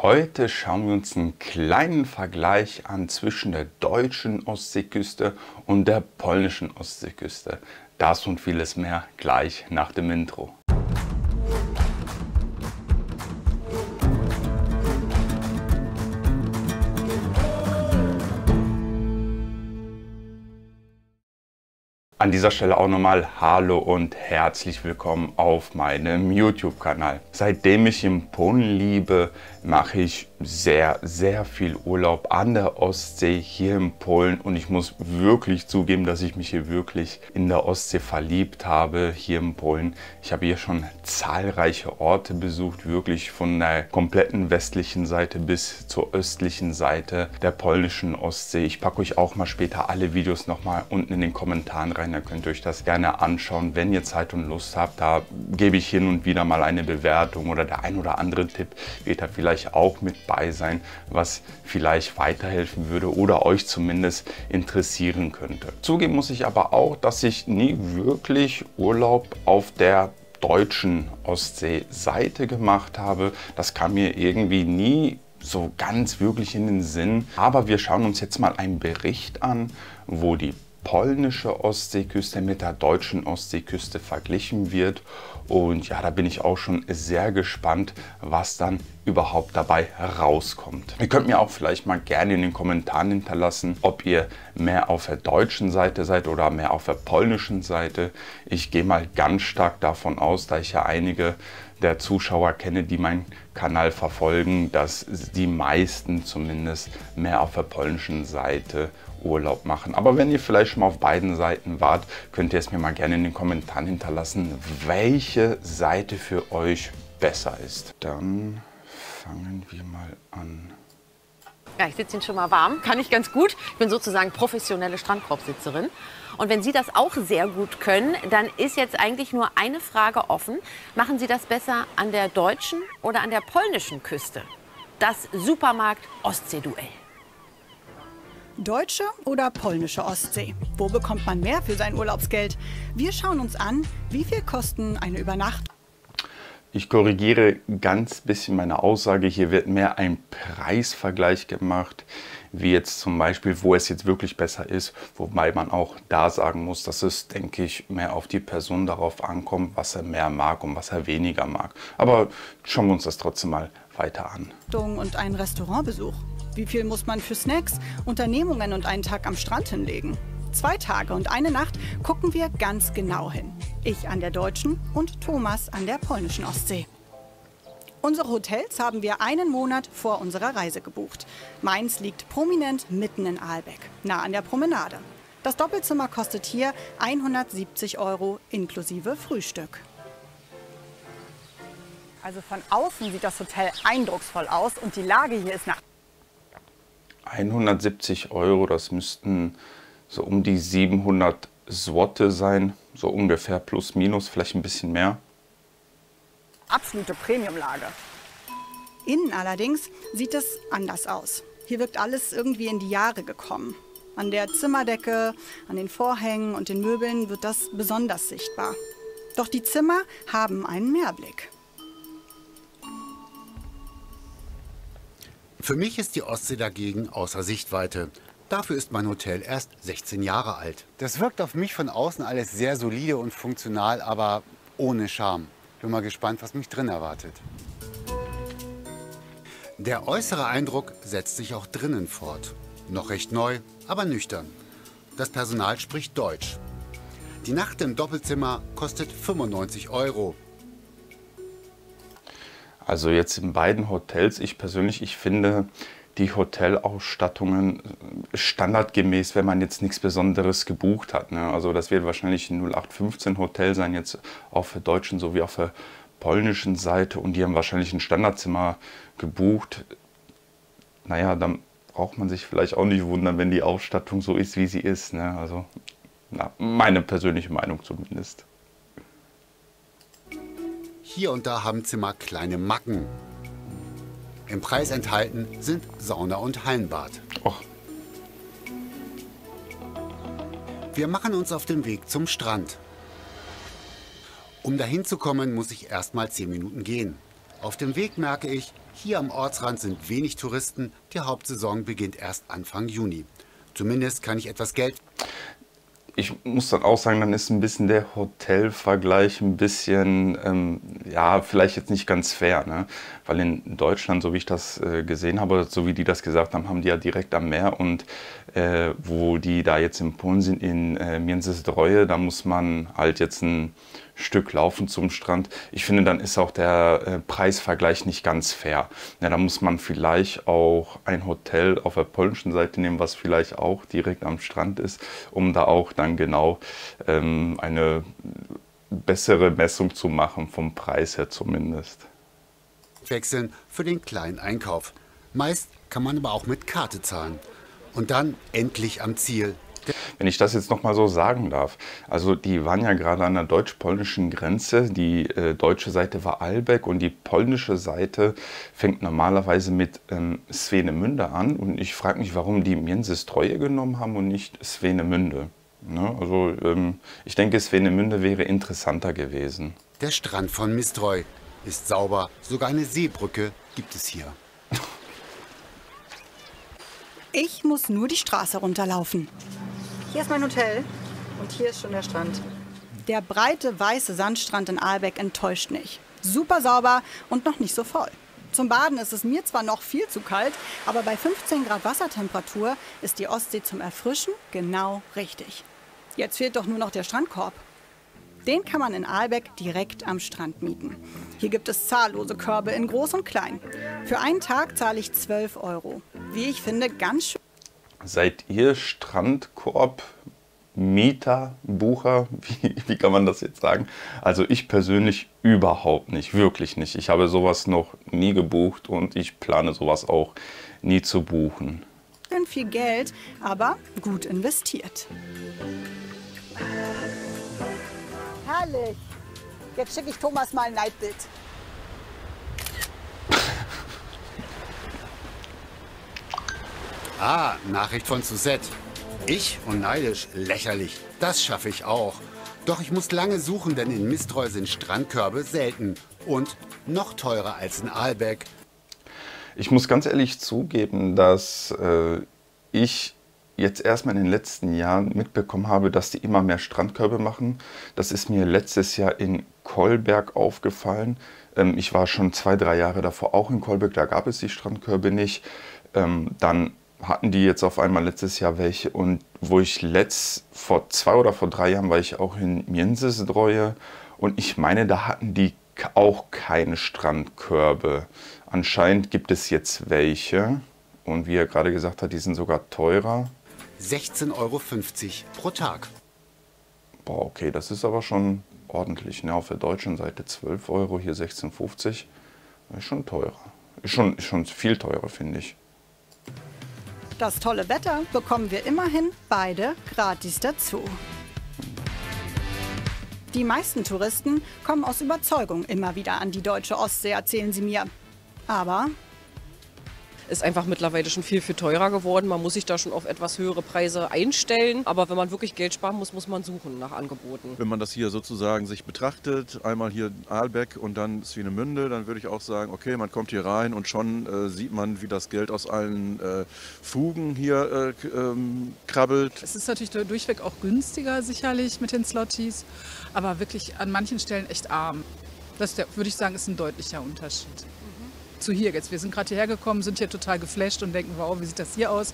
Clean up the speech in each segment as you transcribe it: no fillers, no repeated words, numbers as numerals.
Heute schauen wir uns einen kleinen Vergleich an zwischen der deutschen Ostseeküste und der polnischen Ostseeküste. Das und vieles mehr gleich nach dem Intro. An dieser Stelle auch nochmal Hallo und herzlich willkommen auf meinem YouTube-Kanal. Seitdem ich in Polen lebe, mache ich sehr viel Urlaub an der Ostsee hier in Polen und ich muss wirklich zugeben, dass ich mich hier wirklich in der Ostsee verliebt habe, hier in Polen. Ich habe hier schon zahlreiche Orte besucht, wirklich von der kompletten westlichen Seite bis zur östlichen Seite der polnischen Ostsee. Ich packe euch auch mal später alle Videos nochmal unten in den Kommentaren rein, da könnt ihr euch das gerne anschauen, wenn ihr Zeit und Lust habt. Da gebe ich hin und wieder mal eine Bewertung oder der ein oder andere Tipp wird da vielleicht auch mit bei sein, was vielleicht weiterhelfen würde oder euch zumindest interessieren könnte. Zugeben muss ich aber auch, dass ich nie wirklich Urlaub auf der deutschen Ostseeseite gemacht habe. Das kam mir irgendwie nie so ganz wirklich in den Sinn. Aber wir schauen uns jetzt mal einen Bericht an, wo die polnische Ostseeküste mit der deutschen Ostseeküste verglichen wird. Und ja, da bin ich auch schon sehr gespannt, was dann überhaupt dabei rauskommt. Ihr könnt mir auch vielleicht mal gerne in den Kommentaren hinterlassen, ob ihr mehr auf der deutschen Seite seid oder mehr auf der polnischen Seite. Ich gehe mal ganz stark davon aus, da ich ja einige der Zuschauer kenne, die meinen Kanal verfolgen, dass die meisten zumindest mehr auf der polnischen Seite Urlaub machen. Aber wenn ihr vielleicht schon mal auf beiden Seiten wart, könnt ihr es mir mal gerne in den Kommentaren hinterlassen, welche Seite für euch besser ist. Dann fangen wir mal an. Ja, ich sitze ihn schon mal warm, kann ich ganz gut. Ich bin sozusagen professionelle Strandkorbsitzerin. Und wenn Sie das auch sehr gut können, dann ist jetzt eigentlich nur eine Frage offen. Machen Sie das besser an der deutschen oder an der polnischen Küste? Das Supermarkt-Ostsee-Duell. Deutsche oder polnische Ostsee? Wo bekommt man mehr für sein Urlaubsgeld? Wir schauen uns an, wie viel kosten eine Übernachtung. Ich korrigiere ganz bisschen meine Aussage. Hier wird mehr ein Preisvergleich gemacht, wie jetzt zum Beispiel, wo es jetzt wirklich besser ist. Wobei man auch da sagen muss, dass es, denke ich, mehr auf die Person darauf ankommt, was er mehr mag und was er weniger mag. Aber schauen wir uns das trotzdem mal weiter an. Und ein Restaurantbesuch. Wie viel muss man für Snacks, Unternehmungen und einen Tag am Strand hinlegen? 2 Tage und eine Nacht gucken wir ganz genau hin. Ich an der deutschen und Thomas an der polnischen Ostsee. Unsere Hotels haben wir einen Monat vor unserer Reise gebucht. Meins liegt prominent mitten in Aalbeck, nah an der Promenade. Das Doppelzimmer kostet hier 170 € inklusive Frühstück. Also von außen sieht das Hotel eindrucksvoll aus und die Lage hier ist nach 170 €, das müssten so um die 700 Zloty sein, so ungefähr plus minus, vielleicht ein bisschen mehr. Absolute Premiumlage. Innen allerdings sieht es anders aus. Hier wirkt alles irgendwie in die Jahre gekommen. An der Zimmerdecke, an den Vorhängen und den Möbeln wird das besonders sichtbar. Doch die Zimmer haben einen Mehrblick. Für mich ist die Ostsee dagegen außer Sichtweite. Dafür ist mein Hotel erst 16 Jahre alt. Das wirkt auf mich von außen alles sehr solide und funktional, aber ohne Charme. Bin mal gespannt, was mich drin erwartet. Der äußere Eindruck setzt sich auch drinnen fort. Noch recht neu, aber nüchtern. Das Personal spricht Deutsch. Die Nacht im Doppelzimmer kostet 95 €. Also jetzt in beiden Hotels, ich finde die Hotelausstattungen standardgemäß, wenn man jetzt nichts Besonderes gebucht hat. Ne? Also das wird wahrscheinlich ein 0815 Hotel sein, jetzt auf der deutschen sowie auf der polnischen Seite. Und die haben wahrscheinlich ein Standardzimmer gebucht. Naja, dann braucht man sich vielleicht auch nicht wundern, wenn die Ausstattung so ist, wie sie ist. Ne? Also meine persönliche Meinung zumindest. Hier und da haben Zimmer kleine Macken. Im Preis enthalten sind Sauna und Hallenbad. Och. Wir machen uns auf den Weg zum Strand. Um dahin zu kommen, muss ich erst mal 10 Minuten gehen. Auf dem Weg merke ich, Hier am Ortsrand sind wenig Touristen. Die Hauptsaison beginnt erst Anfang Juni. Zumindest kann ich etwas Geld... Ich muss dann auch sagen, dann ist ein bisschen der Hotelvergleich ein bisschen, ja, vielleicht jetzt nicht ganz fair, ne? Weil in Deutschland, so wie ich das gesehen habe, so wie die das gesagt haben, haben die ja direkt am Meer und wo die da jetzt in Polen sind, in Międzyzdroje, da muss man halt jetzt ein Stück laufen zum Strand. Ich finde, dann ist auch der Preisvergleich nicht ganz fair. Ja, da muss man vielleicht auch ein Hotel auf der polnischen Seite nehmen, was vielleicht auch direkt am Strand ist, um da auch dann genau eine bessere Messung zu machen, vom Preis her zumindest. Wechseln für den kleinen Einkauf. Meist kann man aber auch mit Karte zahlen. Und dann endlich am Ziel. Wenn ich das jetzt noch mal so sagen darf, also die waren ja gerade an der deutsch-polnischen Grenze, die deutsche Seite war Ahlbeck und die polnische Seite fängt normalerweise mit Swinemünde an und ich frage mich, warum die Międzyzdroje genommen haben und nicht Swinemünde. Ne? Also ich denke, Swinemünde wäre interessanter gewesen. Der Strand von Mistroj ist sauber, sogar eine Seebrücke gibt es hier. Ich muss nur die Straße runterlaufen. Hier ist mein Hotel und hier ist schon der Strand. Der breite, weiße Sandstrand in Ahlbeck enttäuscht nicht. Super sauber und noch nicht so voll. Zum Baden ist es mir zwar noch viel zu kalt, aber bei 15 Grad Wassertemperatur ist die Ostsee zum Erfrischen genau richtig. Jetzt fehlt doch nur noch der Strandkorb. Den kann man in Ahlbeck direkt am Strand mieten. Hier gibt es zahllose Körbe in groß und klein. Für einen Tag zahle ich 12 €. Wie ich finde, ganz schön. Seid ihr Strandkorb, Mieter, Bucher? Wie kann man das jetzt sagen? Also ich persönlich überhaupt nicht, wirklich nicht. Ich habe sowas noch nie gebucht und ich plane sowas auch nie zu buchen. Viel Geld, aber gut investiert. Herrlich. Jetzt schicke ich Thomas mal ein Neidbild. Ah, Nachricht von Suzette. Ich und neidisch, lächerlich. Das schaffe ich auch. Doch ich muss lange suchen, denn in Mistroj sind Strandkörbe selten und noch teurer als in Ahlbeck. Ich muss ganz ehrlich zugeben, dass ich jetzt erstmal in den letzten Jahren mitbekommen habe, dass die immer mehr Strandkörbe machen. Das ist mir letztes Jahr in Kolberg aufgefallen. Ich war schon 2, 3 Jahre davor auch in Kolberg, da gab es die Strandkörbe nicht. Dann hatten die jetzt auf einmal letztes Jahr welche und wo ich vor 2 oder vor 3 Jahren war ich auch in Międzyzdroje und ich meine, da hatten die auch keine Strandkörbe. Anscheinend gibt es jetzt welche und wie er gerade gesagt hat, die sind sogar teurer. 16,50 € pro Tag. Boah, okay, das ist aber schon ordentlich. Ne? Auf der deutschen Seite 12 €, hier 16,50 €. Ist schon teurer. Ist schon viel teurer, finde ich. Das tolle Wetter bekommen wir immerhin beide gratis dazu. Die meisten Touristen kommen aus Überzeugung immer wieder an die deutsche Ostsee, erzählen sie mir. Aber ist einfach mittlerweile schon viel, viel teurer geworden. Man muss sich da schon auf etwas höhere Preise einstellen. Aber wenn man wirklich Geld sparen muss, muss man suchen nach Angeboten. Wenn man das hier sozusagen sich betrachtet, einmal hier Ahlbeck und dann Swinemünde, dann würde ich auch sagen, okay, man kommt hier rein und schon sieht man, wie das Geld aus allen Fugen hier krabbelt. Es ist natürlich durchweg auch günstiger sicherlich mit den Slotties, aber wirklich an manchen Stellen echt arm. Das würde ich sagen, ist ein deutlicher Unterschied. Zu hier jetzt. Wir sind gerade hierher gekommen, sind hier total geflasht und denken, wow, wie sieht das hier aus?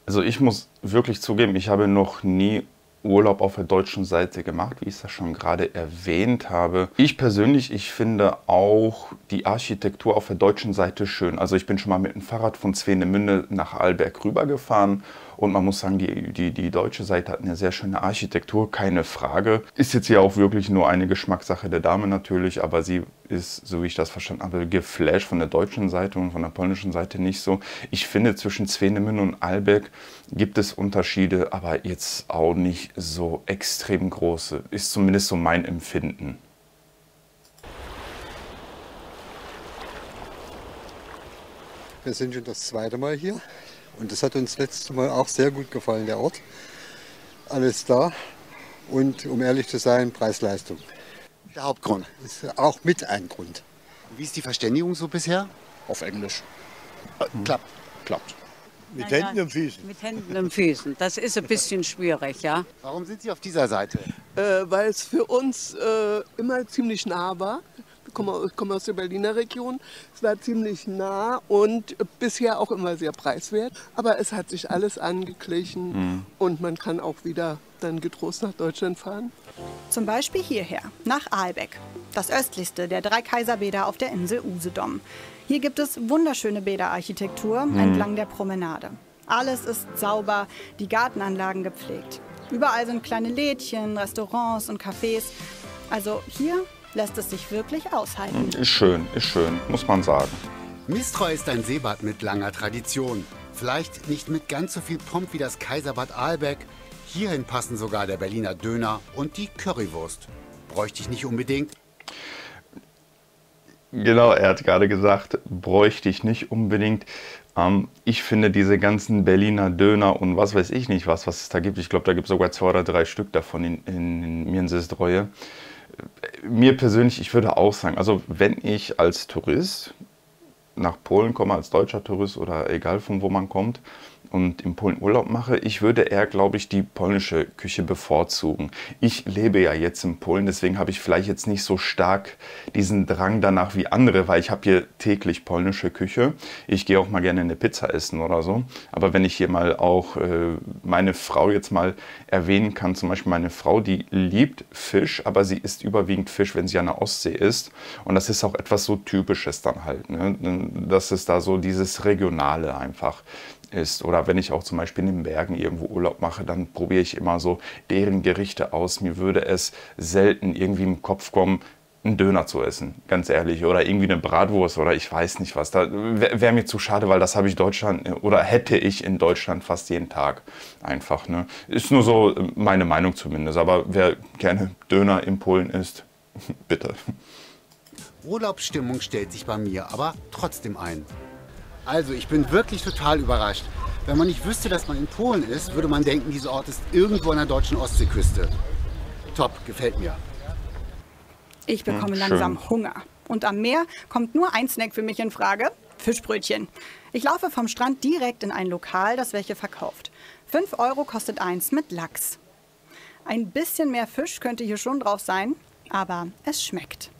Also ich muss wirklich zugeben, ich habe noch nie Urlaub auf der deutschen Seite gemacht, wie ich das schon gerade erwähnt habe. Ich persönlich, ich finde auch die Architektur auf der deutschen Seite schön. Also ich bin schon mal mit dem Fahrrad von Swinemünde nach Ahlbeck rübergefahren und man muss sagen, die deutsche Seite hat eine sehr schöne Architektur, keine Frage. Ist jetzt hier auch wirklich nur eine Geschmackssache der Dame natürlich, aber sie ist, so wie ich das verstanden habe, geflasht von der deutschen Seite und von der polnischen Seite nicht so. Ich finde, zwischen Swinemünde und Ahlbeck gibt es Unterschiede, aber jetzt auch nicht so extrem große. Ist zumindest so mein Empfinden. Wir sind schon das 2. Mal hier und das hat uns letztes Mal auch sehr gut gefallen, der Ort. Alles da und um ehrlich zu sein, Preis-Leistung. Der Hauptgrund ist auch mit ein Grund. Wie ist die Verständigung so bisher? Auf Englisch. Klappt. Mit Händen und Füßen. Mit Händen und Füßen. Das ist ein bisschen schwierig, ja. Warum sind Sie auf dieser Seite? Weil es für uns immer ziemlich nah war. Ich komme aus der Berliner Region. Es war ziemlich nah und bisher auch immer sehr preiswert. Aber es hat sich alles angeglichen und man kann auch wieder dann getrost nach Deutschland fahren. Zum Beispiel hierher, nach Aalbeck. Das östlichste der 3 Kaiserbäder auf der Insel Usedom. Hier gibt es wunderschöne Bäderarchitektur entlang der Promenade. Alles ist sauber, die Gartenanlagen gepflegt. Überall sind kleine Lädchen, Restaurants und Cafés. Also hier lässt es sich wirklich aushalten. Ist schön, muss man sagen. Mistreu ist ein Seebad mit langer Tradition. Vielleicht nicht mit ganz so viel Pomp wie das Kaiserbad Aalbeck. Hierhin passen sogar der Berliner Döner und die Currywurst. Bräuchte ich nicht unbedingt. Genau, er hat gerade gesagt, bräuchte ich nicht unbedingt. Ich finde diese ganzen Berliner Döner und was weiß ich nicht, was es da gibt. Ich glaube, da gibt es sogar 2 oder 3 Stück davon in Międzyzdroje. Mir persönlich, ich würde auch sagen, also wenn ich als Tourist nach Polen komme, als deutscher Tourist oder egal von wo man kommt und in Polen Urlaub mache, ich würde eher, glaube ich, die polnische Küche bevorzugen. Ich lebe ja jetzt in Polen, deswegen habe ich vielleicht jetzt nicht so stark diesen Drang danach wie andere, weil ich habe hier täglich polnische Küche. Ich gehe auch mal gerne eine Pizza essen oder so. Aber wenn ich hier mal auch meine Frau jetzt mal erwähnen kann, zum Beispiel meine Frau, die liebt Fisch, aber sie isst überwiegend Fisch, wenn sie an der Ostsee ist. Und das ist auch etwas so Typisches dann halt, ne? Dass es da so dieses Regionale einfach ist. Oder wenn ich auch zum Beispiel in den Bergen irgendwo Urlaub mache, dann probiere ich immer so deren Gerichte aus. Mir würde es selten irgendwie im Kopf kommen, einen Döner zu essen, ganz ehrlich. Oder irgendwie eine Bratwurst oder ich weiß nicht was. Da wäre mir zu schade, weil das habe ich hätte ich in Deutschland fast jeden Tag einfach. Ne? Ist nur so meine Meinung zumindest. Aber wer gerne Döner in Polen isst, bitte. Urlaubsstimmung stellt sich bei mir aber trotzdem ein. Also, ich bin wirklich total überrascht. Wenn man nicht wüsste, dass man in Polen ist, würde man denken, dieser Ort ist irgendwo an der deutschen Ostseeküste. Top, gefällt mir. Ich bekomme langsam Hunger. Und am Meer kommt nur ein Snack für mich in Frage: Fischbrötchen. Ich laufe vom Strand direkt in ein Lokal, das welche verkauft. 5 € kostet eins mit Lachs. Ein bisschen mehr Fisch könnte hier schon drauf sein, aber es schmeckt.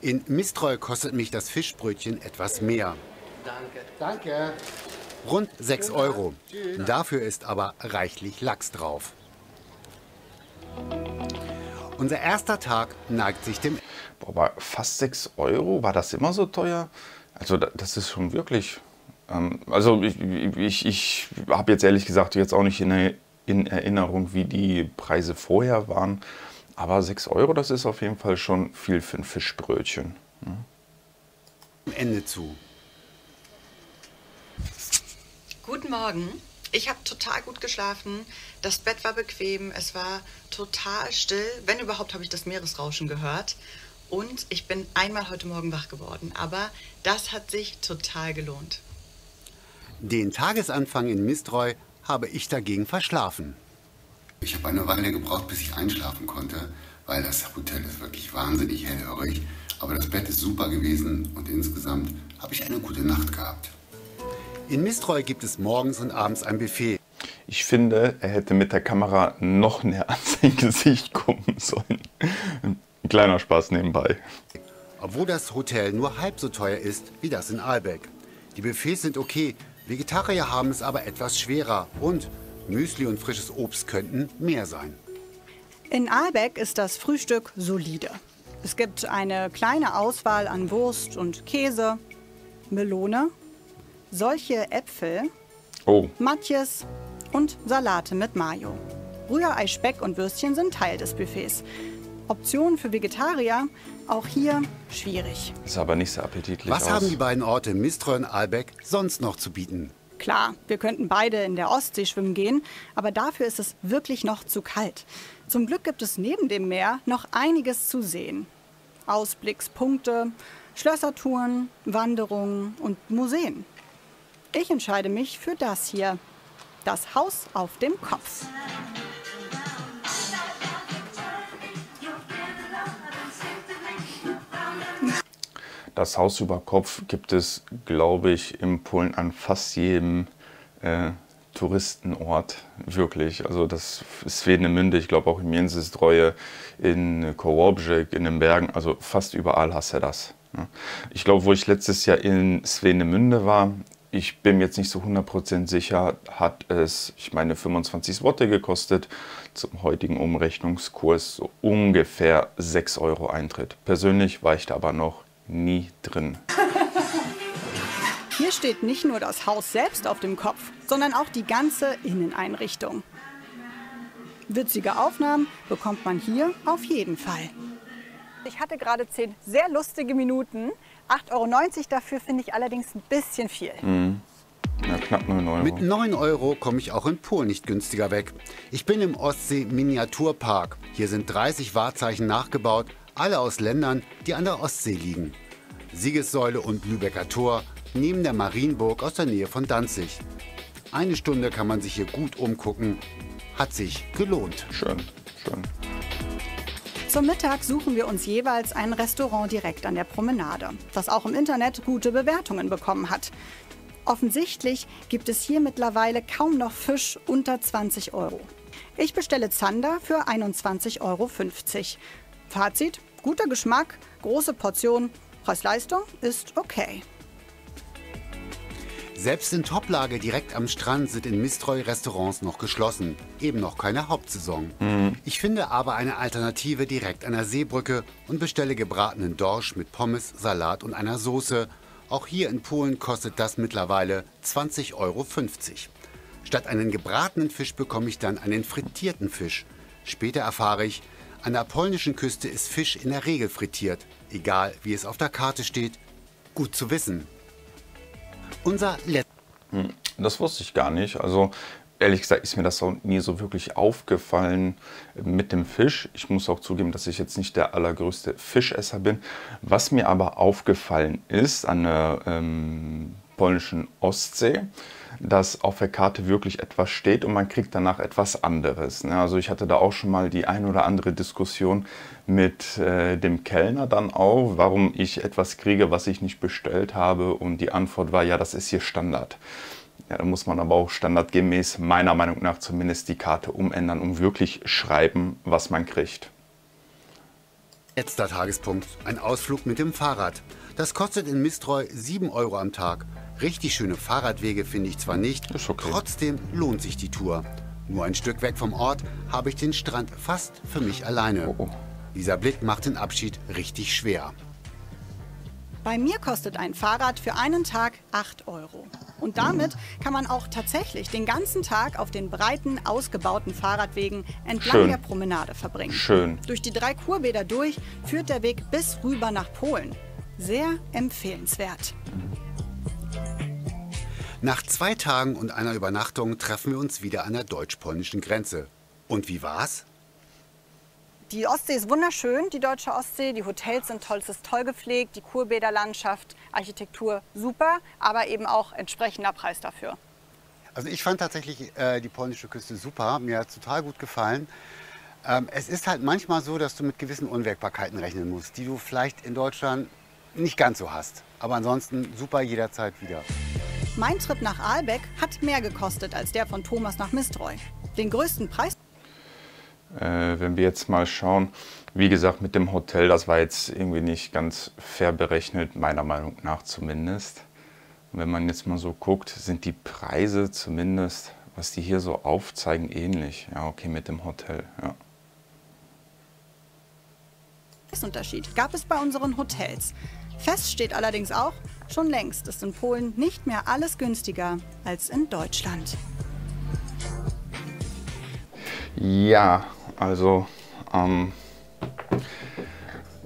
In Mistreu kostet mich das Fischbrötchen etwas mehr. Danke. Rund 6 €. Dafür ist aber reichlich Lachs drauf. Unser erster Tag neigt sich dem... Boah, aber fast 6 €? War das immer so teuer? Also das ist schon wirklich... Also ich habe jetzt ehrlich gesagt jetzt auch nicht in Erinnerung, wie die Preise vorher waren. Aber 6 €, das ist auf jeden Fall schon viel für ein Fischbrötchen. Ne? Ende zu. Guten Morgen. Ich habe total gut geschlafen. Das Bett war bequem. Es war total still. Wenn überhaupt, habe ich das Meeresrauschen gehört. Und ich bin einmal heute Morgen wach geworden. Aber das hat sich total gelohnt. Den Tagesanfang in Mistreu habe ich dagegen verschlafen. Ich habe eine Weile gebraucht, bis ich einschlafen konnte, weil das Hotel ist wirklich wahnsinnig hellhörig. Aber das Bett ist super gewesen und insgesamt habe ich eine gute Nacht gehabt. In Mistreu gibt es morgens und abends ein Buffet. Ich finde, er hätte mit der Kamera noch näher an sein Gesicht kommen sollen. Ein kleiner Spaß nebenbei. Obwohl das Hotel nur halb so teuer ist wie das in Aalbeck. Die Buffets sind okay, Vegetarier haben es aber etwas schwerer und Müsli und frisches Obst könnten mehr sein. In Aalbeck ist das Frühstück solide. Es gibt eine kleine Auswahl an Wurst und Käse, Melone, solche Äpfel, Matjes und Salate mit Mayo. Rührei, Speck und Würstchen sind Teil des Buffets. Optionen für Vegetarier, auch hier schwierig. Ist aber nicht so appetitlich Was haben die beiden Orte Mistreu und Aalbeck sonst noch zu bieten? Klar, wir könnten beide in der Ostsee schwimmen gehen, aber dafür ist es wirklich noch zu kalt. Zum Glück gibt es neben dem Meer noch einiges zu sehen. Ausblickspunkte, Schlössertouren, Wanderungen und Museen. Ich entscheide mich für das hier, das Haus auf dem Kopf. Das Haus über Kopf gibt es, glaube ich, in Polen an fast jedem Touristenort, wirklich. Also das Swinemünde, ich glaube auch in Międzyzdroje, in Kołobrzeg, in den Bergen, also fast überall hast du das. Ich glaube, wo ich letztes Jahr in Swinemünde war, ich bin mir jetzt nicht so 100% sicher, hat es, ich meine, 25 Zloty gekostet, zum heutigen Umrechnungskurs so ungefähr 6 € Eintritt. Persönlich war ich da aber noch nie drin. Hier steht nicht nur das Haus selbst auf dem Kopf, sondern auch die ganze Inneneinrichtung. Witzige Aufnahmen bekommt man hier auf jeden Fall. Ich hatte gerade 10 sehr lustige Minuten. 8,90 € dafür finde ich allerdings ein bisschen viel. Ja, knapp 9 €. Mit 9 € komme ich auch in Polen nicht günstiger weg. Ich bin im Ostsee-Miniaturpark. Hier sind 30 Wahrzeichen nachgebaut, alle aus Ländern, die an der Ostsee liegen. Siegessäule und Lübecker Tor, neben der Marienburg aus der Nähe von Danzig. Eine Stunde kann man sich hier gut umgucken. Hat sich gelohnt. Schön, schön. Zum Mittag suchen wir uns jeweils ein Restaurant direkt an der Promenade, das auch im Internet gute Bewertungen bekommen hat. Offensichtlich gibt es hier mittlerweile kaum noch Fisch unter 20 €. Ich bestelle Zander für 21,50 € Fazit: guter Geschmack, große Portion, Preis-Leistung ist okay. Selbst in Toplage direkt am Strand sind in Mistroj Restaurants noch geschlossen. Eben noch keine Hauptsaison. Ich finde aber eine Alternative direkt an der Seebrücke und bestelle gebratenen Dorsch mit Pommes, Salat und einer Soße. Auch hier in Polen kostet das mittlerweile 20,50 €. Statt einen gebratenen Fisch bekomme ich dann einen frittierten Fisch. Später erfahre ich, an der polnischen Küste ist Fisch in der Regel frittiert. Egal, wie es auf der Karte steht. Gut zu wissen. Das wusste ich gar nicht. Also ehrlich gesagt ist mir das auch nie so wirklich aufgefallen mit dem Fisch. Ich muss auch zugeben, dass ich jetzt nicht der allergrößte Fischesser bin. Was mir aber aufgefallen ist an der polnischen Ostsee, dass auf der Karte wirklich etwas steht und man kriegt danach etwas anderes. Also ich hatte da auch schon mal die ein oder andere Diskussion mit dem Kellner dann auch, warum ich etwas kriege, was ich nicht bestellt habe, und die Antwort war, ja, das ist hier Standard. Ja, da muss man aber auch standardgemäß, meiner Meinung nach zumindest, die Karte umändern und wirklich schreiben, was man kriegt. Letzter Tagespunkt, ein Ausflug mit dem Fahrrad. Das kostet in Mistroj 7 € am Tag. Richtig schöne Fahrradwege finde ich zwar nicht, okay. Trotzdem lohnt sich die Tour. Nur ein Stück weg vom Ort habe ich den Strand fast für mich alleine. Dieser Blick macht den Abschied richtig schwer. Bei mir kostet ein Fahrrad für einen Tag 8 €. Und damit kann man auch tatsächlich den ganzen Tag auf den breiten, ausgebauten Fahrradwegen entlang der Promenade verbringen. Schön. Durch die 3 Kurbäder durch führt der Weg bis rüber nach Polen. Sehr empfehlenswert. Nach 2 Tagen und einer Übernachtung treffen wir uns wieder an der deutsch-polnischen Grenze. Und wie war's? Die Ostsee ist wunderschön, die deutsche Ostsee. Die Hotels sind toll, es ist toll gepflegt. Die Kurbäderlandschaft, Architektur super, aber eben auch entsprechender Preis dafür. Also ich fand tatsächlich die polnische Küste super. Mir hat es total gut gefallen. Es ist halt manchmal so, dass du mit gewissen Unwägbarkeiten rechnen musst, die du vielleicht in Deutschland nicht ganz so hast. Aber ansonsten super jederzeit wieder. Mein Trip nach Aalbeck hat mehr gekostet als der von Thomas nach Mistroj. Den größten Preis. Wenn wir jetzt mal schauen, wie gesagt, mit dem Hotel, das war jetzt irgendwie nicht ganz fair berechnet, meiner Meinung nach zumindest. Und wenn man jetzt mal so guckt, sind die Preise zumindest, was die hier so aufzeigen, ähnlich. Ja, okay, mit dem Hotel, ja. Unterschied gab es bei unseren Hotels. Fest steht allerdings auch, schon längst ist in Polen nicht mehr alles günstiger als in Deutschland. Ja, also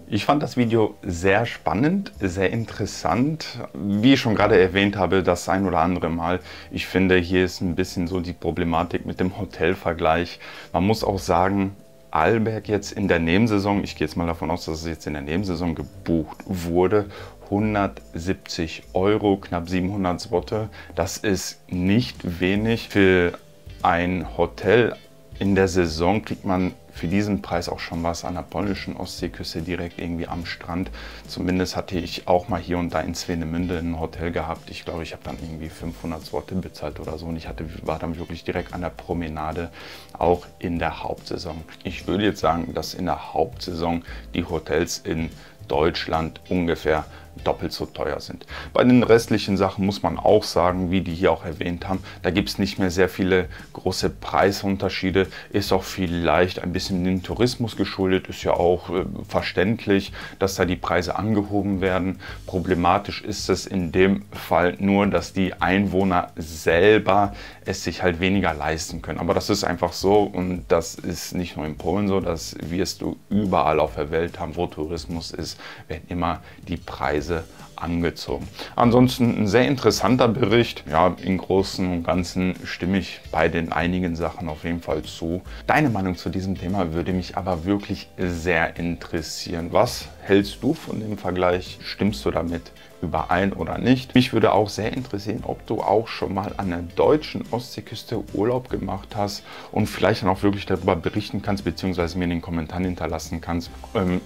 ich fand das Video sehr spannend, sehr interessant. Wie ich schon gerade erwähnt habe, das ein oder andere Mal. Ich finde, hier ist ein bisschen so die Problematik mit dem Hotelvergleich. Man muss auch sagen, Aalberg jetzt in der Nebensaison, ich gehe jetzt mal davon aus, dass es jetzt in der Nebensaison gebucht wurde, 170 €, knapp 700 Zloty. Das ist nicht wenig. Für ein Hotel in der Saison kriegt man für diesen Preis auch schon was an der polnischen Ostseeküste direkt irgendwie am Strand. Zumindest hatte ich auch mal hier und da in Swinemünde ein Hotel gehabt. Ich glaube, ich habe dann irgendwie 500 Zloty bezahlt oder so und ich war dann wirklich direkt an der Promenade, auch in der Hauptsaison. Ich würde jetzt sagen, dass in der Hauptsaison die Hotels in Deutschland ungefähr doppelt so teuer sind. Bei den restlichen Sachen muss man auch sagen, wie die hier auch erwähnt haben, da gibt es nicht mehr sehr viele große Preisunterschiede, ist auch vielleicht ein bisschen dem Tourismus geschuldet, ist ja auch verständlich, dass da die Preise angehoben werden. Problematisch ist es in dem Fall nur, dass die Einwohner selber es sich halt weniger leisten können. Aber das ist einfach so und das ist nicht nur in Polen so, das wirst du überall auf der Welt haben, wo Tourismus ist, werden immer die Preise angezogen. Ansonsten ein sehr interessanter Bericht. Ja, im Großen und Ganzen stimme ich bei den einigen Sachen auf jeden Fall zu. Deine Meinung zu diesem Thema würde mich aber wirklich sehr interessieren. Was hältst du von dem Vergleich? Stimmst du damit überein oder nicht? Mich würde auch sehr interessieren, ob du auch schon mal an der deutschen Ostseeküste Urlaub gemacht hast und vielleicht dann auch wirklich darüber berichten kannst, beziehungsweise mir in den Kommentaren hinterlassen kannst,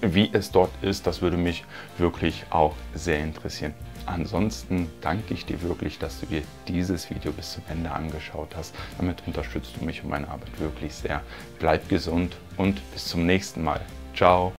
wie es dort ist. Das würde mich wirklich auch sehr interessieren. Ansonsten danke ich dir wirklich, dass du dir dieses Video bis zum Ende angeschaut hast. Damit unterstützt du mich und meine Arbeit wirklich sehr. Bleib gesund und bis zum nächsten Mal. Ciao!